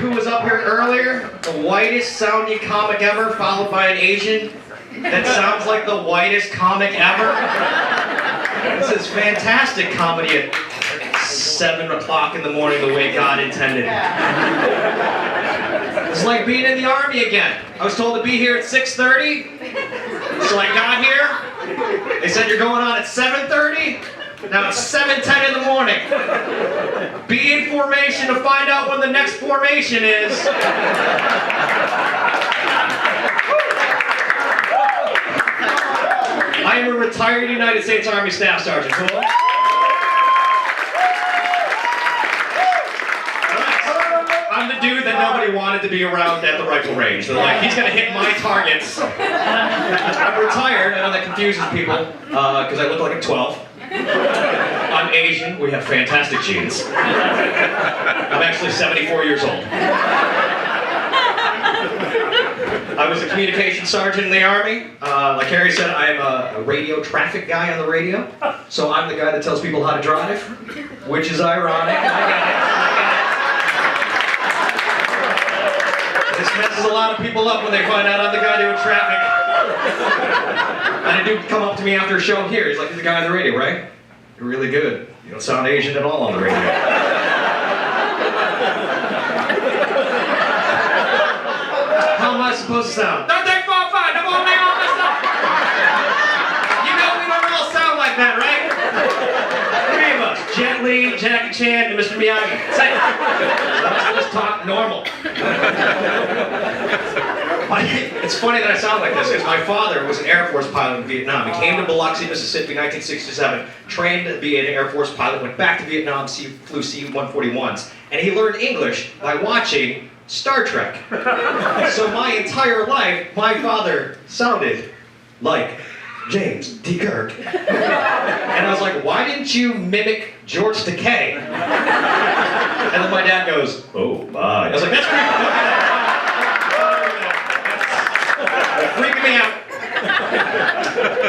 who was up here earlier? The whitest sounding comic ever, followed by an Asian that sounds like the whitest comic ever. This is fantastic comedy at 7 o'clock in the morning the way God intended. It's like being in the Army again. I was told to be here at 6:30, so I got here. They said you're going on at 7:30. Now it's 7:10 in the morning. Be in formation to find out when the next formation is. I am a retired United States Army Staff Sergeant. Cool? I'm the dude that nobody wanted to be around at the rifle range. They're like, he's gonna hit my targets. I'm retired. I know that confuses people because I look like I'm 12. I'm Asian. We have fantastic genes. I'm actually 74 years old. I was a communications sergeant in the Army. Like Harry said, I'm a radio traffic guy on the radio. So I'm the guy that tells people how to drive, which is ironic. I get it. This messes a lot of people up when they find out I'm the guy doing traffic. And a dude come up to me after a show here. He's like, "You're the guy on the radio, right? You're really good. You don't sound Asian at all on the radio." How am I supposed to sound? Don't take 4-5. Come on, man, all this stuff. You know we don't all sound like that, right? 3 of us: Jet Li, Jackie Chan, and Mr. Miyagi. Let's talk normal. It's funny that I sound like this because my father was an Air Force pilot in Vietnam. He came to Biloxi, Mississippi, 1967, trained to be an Air Force pilot, went back to Vietnam, flew C-141s, and he learned English by watching Star Trek. So my entire life, my father sounded like James D. Kirk. And I was like, why didn't you mimic George Takei? And then my dad goes, "Oh my." I was like, that's freaking me out.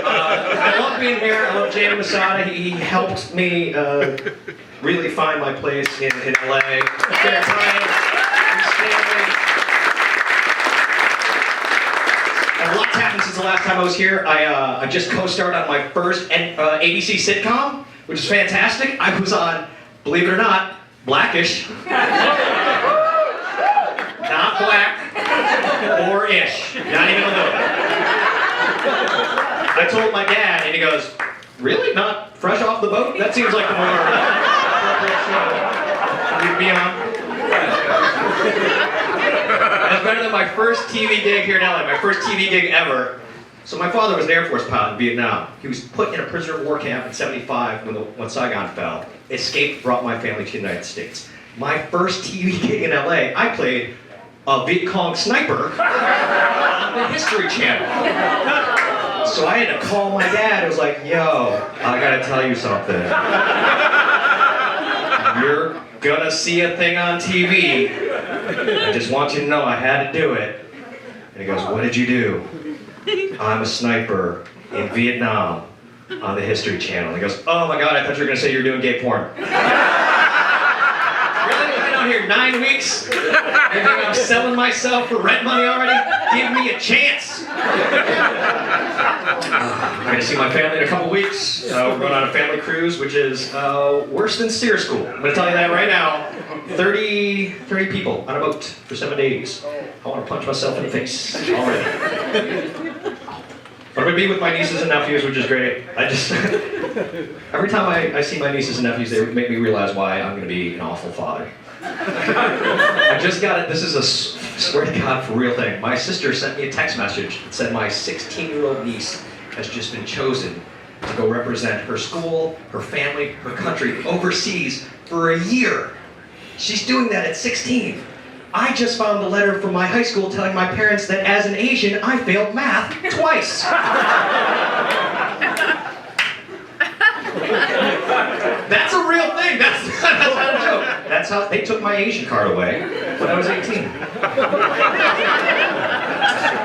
I love being here. I love Jamie Masada. He helped me really find my place in LA. Fair time. A lot's happened since the last time I was here. I just co-starred on my first ABC sitcom, which is fantastic. I was on, believe it or not, Blackish. Not black or ish. Not even a little bit. I told my dad, and he goes, "Really? Not fresh off the boat? That seems like the more appropriate show you'd be on." That's better than my first TV gig here in LA, my first TV gig ever. So my father was an Air Force pilot in Vietnam. He was put in a prisoner of war camp in '75 when Saigon fell. Escaped, brought my family to the United States. My first TV gig in LA, I played a Viet Cong sniper on the History Channel. So I had to call my dad. I was like, "Yo, I gotta tell you something. You're gonna see a thing on TV. I just want you to know I had to do it." And he goes, "What did you do?" "I'm a sniper in Vietnam on the History Channel." And he goes, "Oh my God, I thought you were gonna say you were doing gay porn." Really? I've been out here 9 weeks? You think I'm selling myself for rent money already? Give me a chance. I'm gonna see my family in a couple weeks. We're going on a family cruise, which is worse than SEER school. I'm gonna tell you that right now. 30 people on a boat for 7 days. I want to punch myself in the face already. But I'm gonna be with my nieces and nephews, which is great. Every time I see my nieces and nephews, they make me realize why I'm gonna be an awful father. I just got it. This is a swear to God for real thing. My sister sent me a text message that said my 16-year-old niece has just been chosen to go represent her school, her family, her country overseas for a year. She's doing that at 16. I just found a letter from my high school telling my parents that as an Asian, I failed math twice. That's a real thing. That's not a joke. That's how they took my Asian card away when I was 18.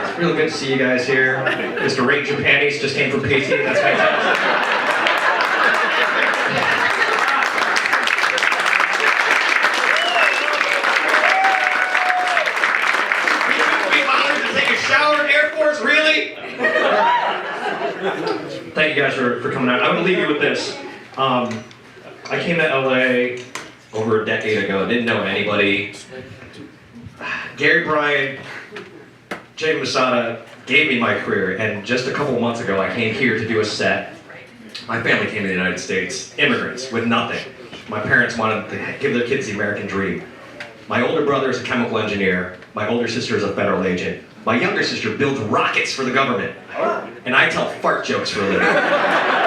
It's really good to see you guys here. Mr. Ray Japanis just came from PT. That's fantastic. thank you guys for coming out. I'm going to leave you with this. I came to LA over a decade ago. Didn't know anybody. Gary Bryant, Jay Masada gave me my career, and just a couple of months ago I came here to do a set. My family came to the United States, immigrants with nothing. My parents wanted to give their kids the American dream. My older brother is a chemical engineer. My older sister is a federal agent. My younger sister builds rockets for the government. And I tell fart jokes for a living.